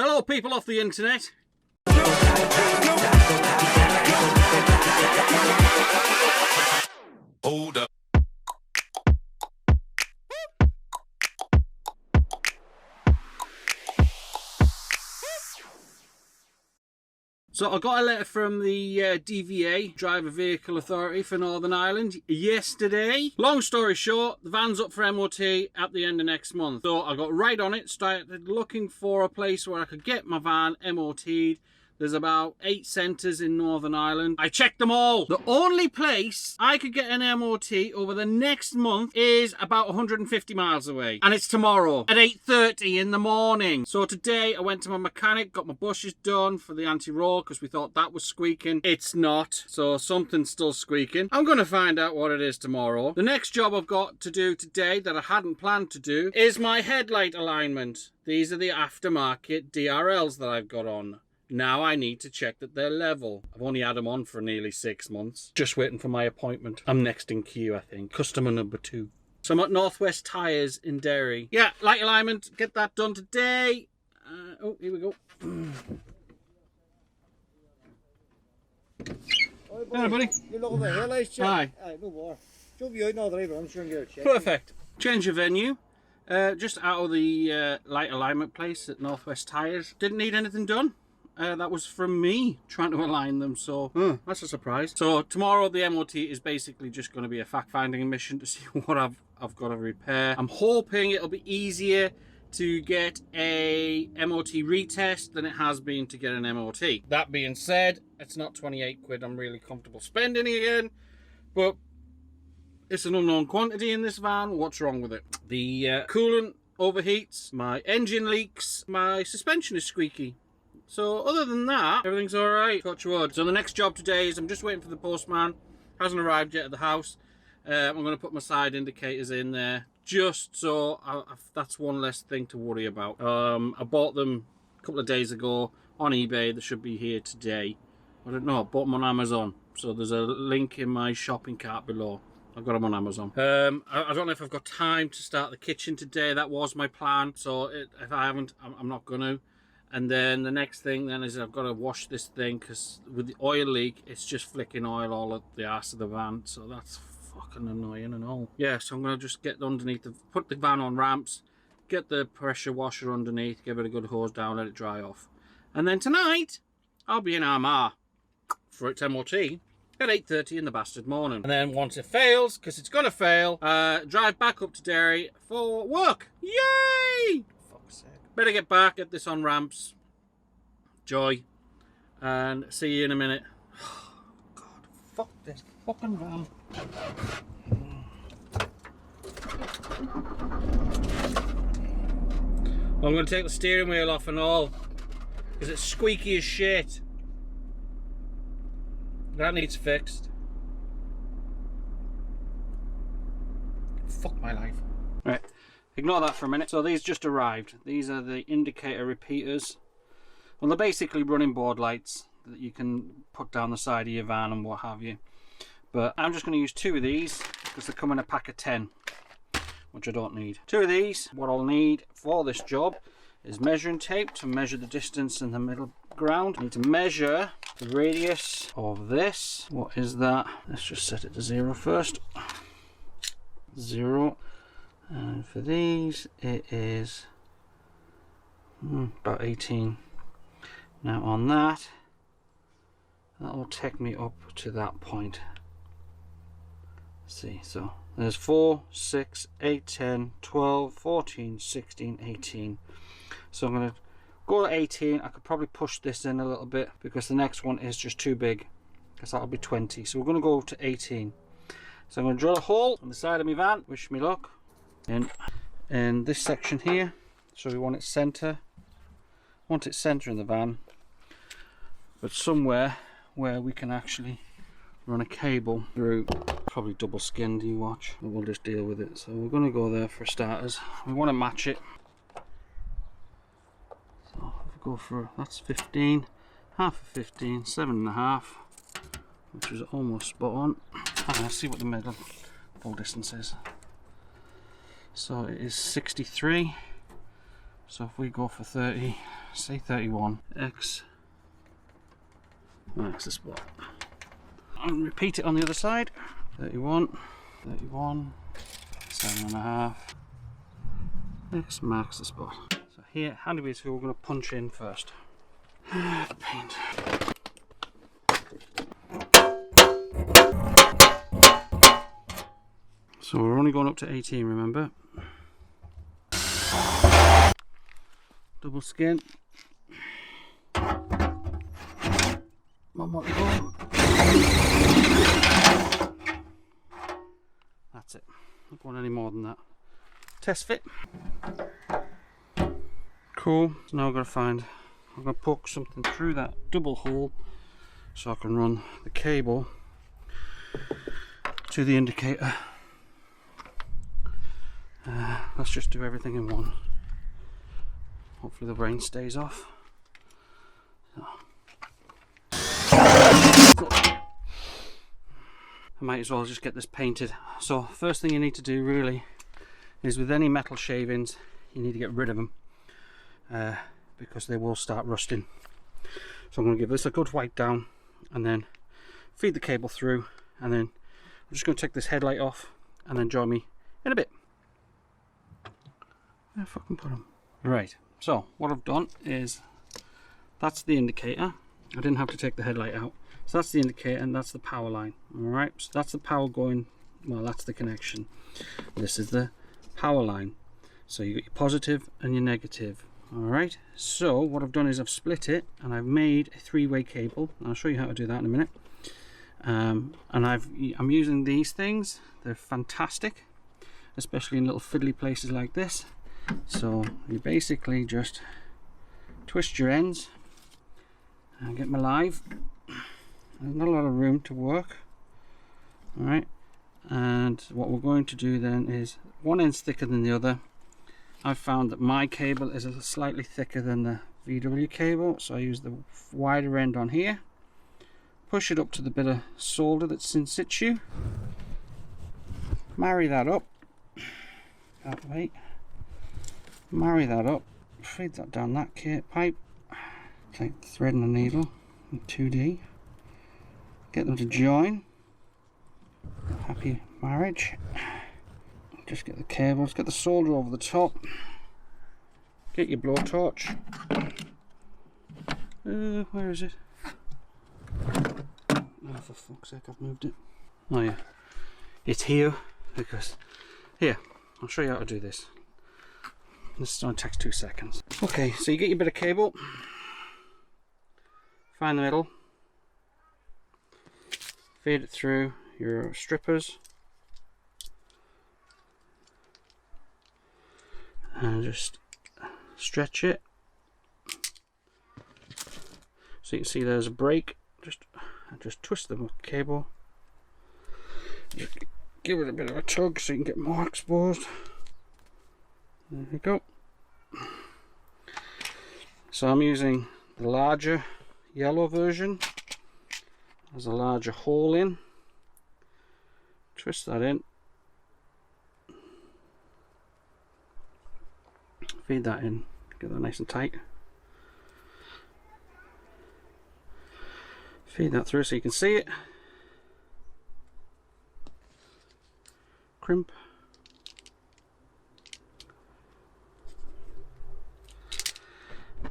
Hello people off the internet. Hold up. So I got a letter from the DVA, Driver Vehicle Authority for Northern Ireland, yesterday. Long story short, the van's up for MOT at the end of next month. So I got right on it, started looking for a place where I could get my van MOT'd. There's about 8 centres in Northern Ireland. I checked them all. The only place I could get an MOT over the next month is about 150 miles away. And it's tomorrow at 8:30 in the morning. So today I went to my mechanic, got my bushes done for the anti-roll because we thought that was squeaking. It's not. So something's still squeaking. I'm going to find out what it is tomorrow. The next job I've got to do today that I hadn't planned to do is my headlight alignment. These are the aftermarket DRLs that I've got on. Now I need to check that they're level. I've only had them on for nearly 6 months. Just waiting for my appointment. I'm next in queue, I think. Customer number 2. So I'm at Northwest Tyres in Derry. Yeah, light alignment. Get that done today. Oh, here we go. Hello, buddy. You look over here, let's check. Hi. No more. Show you out now, driver. I'm sure you're checking. Perfect. Change of venue. Just out of the light alignment place at Northwest Tyres. Didn't need anything done. That was from me trying to align them, so that's a surprise. So tomorrow the MOT is basically just going to be a fact-finding mission to see what I've got to repair. I'm hoping it'll be easier to get a MOT retest than it has been to get an MOT. That being said, it's not 28 quid I'm really comfortable spending again, but it's an unknown quantity in this van. What's wrong with it? The coolant overheats, my engine leaks, my suspension is squeaky. So other than that, everything's all right. Touch wood. So the next job today is I'm just waiting for the postman. Hasn't arrived yet at the house. I'm going to put my side indicators in there just so that's one less thing to worry about. I bought them a couple of days ago on eBay. They should be here today. I don't know. I bought them on Amazon. So there's a link in my shopping cart below. I've got them on Amazon. I don't know if I've got time to start the kitchen today. That was my plan. So if I haven't, I'm not going to. And then the next thing then is I've got to wash this thing because with the oil leak, it's just flicking oil all up the arse of the van. So that's fucking annoying and all. Yeah, so I'm going to just get underneath, put the van on ramps, get the pressure washer underneath, give it a good hose down, let it dry off. And then tonight, I'll be in Armagh for its MOT at 8:30 in the bastard morning. And then once it fails, because it's going to fail, drive back up to Derry for work. Yay! Better get back, get this on ramps. Joy. And see you in a minute. God, fuck this fucking van. I'm going to take the steering wheel off and all. Because it's squeaky as shit. That needs fixed. Fuck my life. Right. Ignore that for a minute. So these just arrived. These are the indicator repeaters. Well, they're basically running board lights that you can put down the side of your van and what have you. But I'm just going to use 2 of these because they come in a pack of 10, which I don't need. 2 of these. What I'll need for this job is measuring tape to measure the distance in the middle ground. I need to measure the radius of this. What is that? Let's just set it to 0 first. 0. And for these it is about 18. Now on that will take me up to that point. Let's see, so there's 4, 6, 8, 10, 12, 14, 16, 18. So I'm going to go to 18. I could probably push this in a little bit because the next one is just too big, because that'll be 20. So we're going to go to 18. So I'm going to drill a hole on the side of my van. Wish me luck. In this section here, so we want it centre. Want it centre in the van, but somewhere where we can actually run a cable through. Probably double skinned, you watch, but we'll just deal with it. So we're going to go there for starters. We want to match it. So if we go for, that's 15, half of 15, 7.5, which is almost spot on. And let's see what the middle full distance is. So it is 63. So if we go for 30, say 31, X marks the spot. And repeat it on the other side. 31, 31, 7.5, X marks the spot. So here, handy bit tool, we're going to punch in first. The paint. So we're only going up to 18, remember? Double skin. One more to go. That's it. Not going any more than that. Test fit. Cool. So now I've got to find, I'm going to poke something through that double hole so I can run the cable to the indicator. Let's just do everything in one. Hopefully the rain stays off. I might as well just get this painted. So first thing you need to do really is with any metal shavings, you need to get rid of them because they will start rusting. So I'm going to give this a good wipe down and then feed the cable through, and then I'm just going to take this headlight off and then join me in a bit. Where fucking put them? Right, so what I've done is that's the indicator. I didn't have to take the headlight out. So that's the indicator and that's the power line. Alright, so that's the power going, well, that's the connection. This is the power line. So you got your positive and your negative. Alright, so what I've done is I've split it and I've made a three-way cable. I'll show you how to do that in a minute. And I'm using these things. They're fantastic, especially in little fiddly places like this. So you basically just twist your ends and get them alive. There's not a lot of room to work. Alright, and what we're going to do then is, one end's thicker than the other. I've found that my cable is a slightly thicker than the VW cable, so I use the wider end on here, push it up to the bit of solder that's in situ, marry that up that way, marry that up, feed that down that pipe, take the thread and the needle in 2D, get them to join. Happy marriage. Just get the cables, get the solder over the top, get your blowtorch. Where is it? Oh, for fuck's sake, I've moved it. Oh yeah, it's here, because here, I'll show you how to do this. This only takes 2 seconds. Okay, so you get your bit of cable, find the middle, feed it through your strippers, and just stretch it. So you can see there's a break. Just twist the cable. Just give it a bit of a tug so you can get more exposed. There we go. So I'm using the larger yellow version. There's a larger hole in. Twist that in. Feed that in. Get that nice and tight. Feed that through so you can see it. Crimp.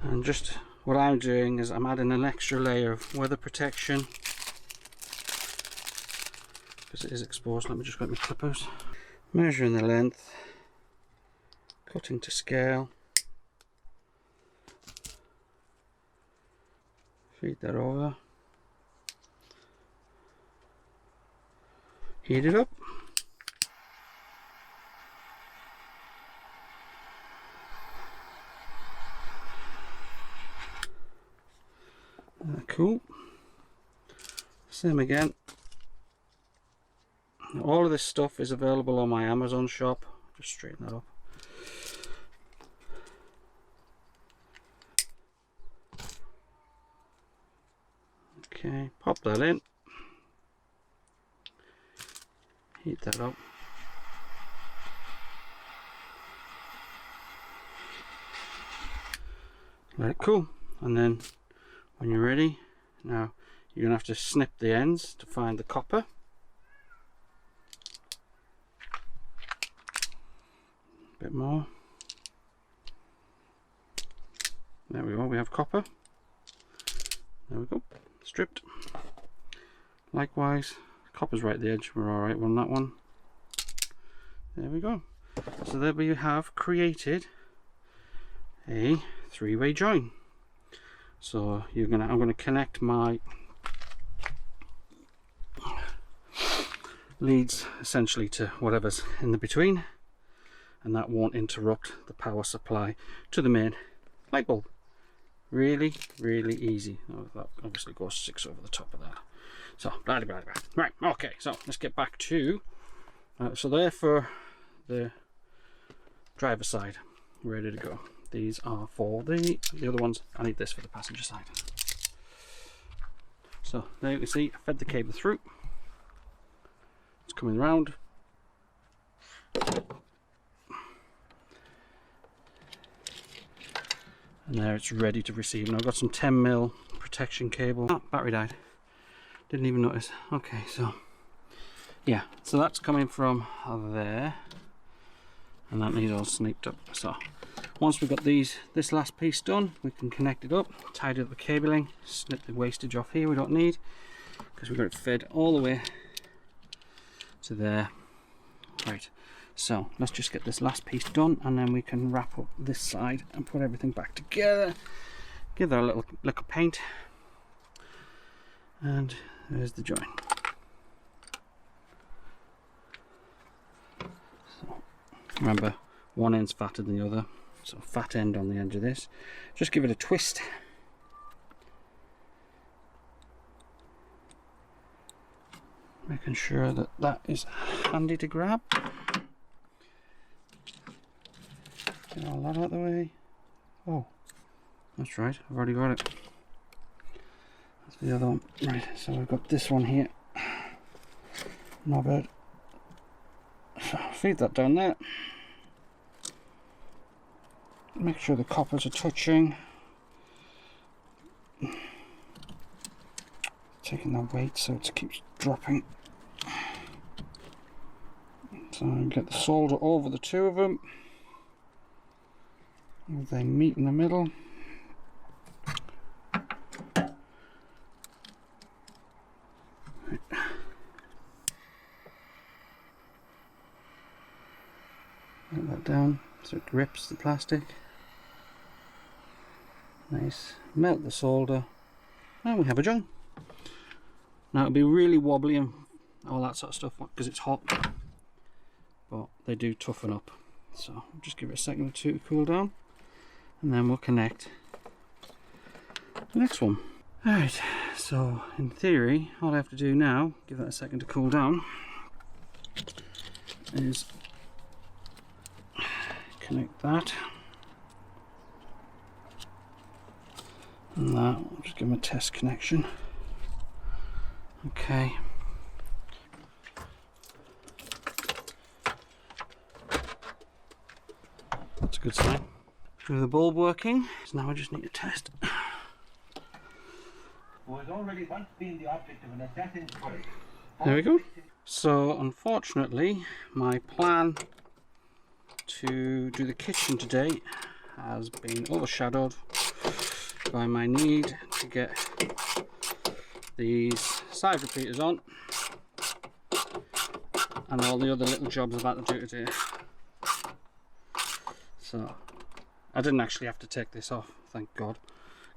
And just what I'm doing is I'm adding an extra layer of weather protection because it is exposed. Let me just grab my clippers. Measuring the length, cutting to scale, feed that over, heat it up. Cool. Same again. All of this stuff is available on my Amazon shop. Just straighten that up. Okay, pop that in. Heat that up. let it cool, and then when you're ready, now you're gonna have to snip the ends to find the copper. A bit more. There we go, we have copper. There we go, stripped. Likewise, copper's right at the edge, we're alright on that one. There we go. So there we have created a three-way join. So I'm gonna connect my leads essentially to whatever's in the between, and that won't interrupt the power supply to the main light bulb. Really, really easy. Oh, that obviously goes 6 over the top of that. So, blah, blah, blah. Right, okay, so let's get back to, so there for the driver side, ready to go. These are for the other ones. I need this for the passenger side. So there you can see, I fed the cable through. It's coming round. And there it's ready to receive. Now I've got some 10mm protection cable. Oh, battery died. Didn't even notice. Okay, so yeah, so that's coming from there, and that needs all snaked up. So once we've got this last piece done, we can connect it up, tidy up the cabling, snip the wastage off here we don't need, because we've got it fed all the way to there. Right, so let's just get this last piece done, and then we can wrap up this side and put everything back together, give that a little lick of paint, and there's the join. So remember, one end's fatter than the other, so fat end on the edge of this. Just give it a twist. Making sure that that is handy to grab. Get all that out of the way. Oh, that's right, I've already got it. That's the other one. Right, so we've got this one here. Not bad. So feed that down there. Make sure the coppers are touching. Taking that weight so it keeps dropping. So get the solder over the two of them. They meet in the middle. Let that down so it grips the plastic. Nice. Melt the solder, and we have a join. Now it'll be really wobbly and all that sort of stuff because it's hot, but they do toughen up. So just give it a second or two to cool down, and then we'll connect the next one. Alright, so in theory all I have to do now, give that a second to cool down, is connect that and that. I'll just give them a test connection. Okay. That's a good sign. With the bulb working, so now I just need to test. Was already once been the object of an assassin's quest. There we go. So unfortunately, my plan to do the kitchen today has been overshadowed by my need to get these side repeaters on and all the other little jobs I've had to do today. So I didn't actually have to take this off, thank God,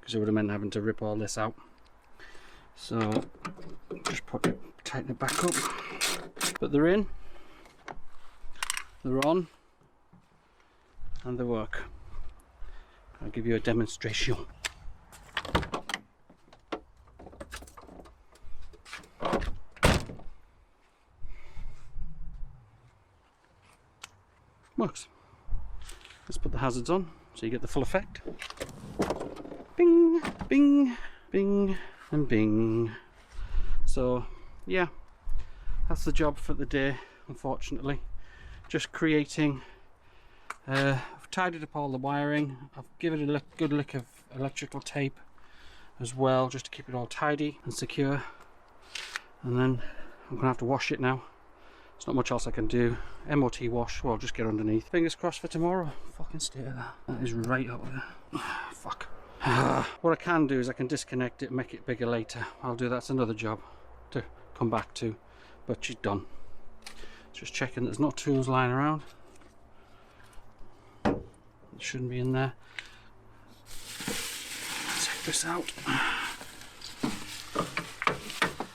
because it would have meant having to rip all this out. So just tighten it back up. But they're in, they're on, and they work. I'll give you a demonstration. Works. Let's put the hazards on so you get the full effect. Bing, bing, bing, and bing. So yeah, that's the job for the day, unfortunately. Just creating, I've tidied up all the wiring, I've given it a good lick of electrical tape as well, just to keep it all tidy and secure. And then I'm gonna have to wash it now. There's not much else I can do. MOT wash, well, I'll just get underneath. Fingers crossed for tomorrow. Fucking stare at that. That is right up there. Fuck. What I can do is I can disconnect it and make it bigger later. I'll do that's another job to come back to, but she's done. Just checking there's no tools lying around. It shouldn't be in there. Take this out.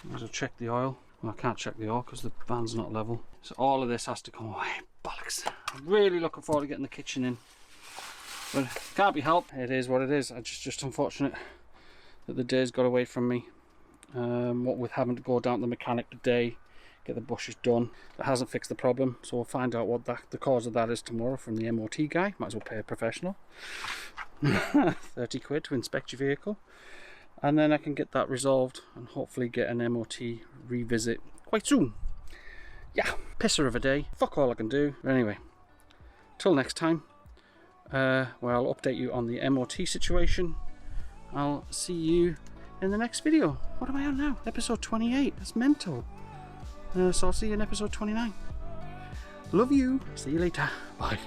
Might as well check the oil. Well, I can't check the oil because the van's not level. So all of this has to come away. Bollocks. I'm really looking forward to getting the kitchen in. But can't be helped. It is what it is. It's just unfortunate that the days got away from me. What with having to go down to the mechanic today, get the bushes done. That hasn't fixed the problem. So we'll find out what the cause of that is tomorrow from the MOT guy. Might as well pay a professional. 30 quid to inspect your vehicle. And then I can get that resolved and hopefully get an MOT revisit quite soon. Yeah, pisser of a day. Fuck all I can do. But anyway, till next time, well, I'll update you on the MOT situation. I'll see you in the next video. What am I on now? Episode 28. That's mental. So I'll see you in episode 29. Love you. See you later. Bye.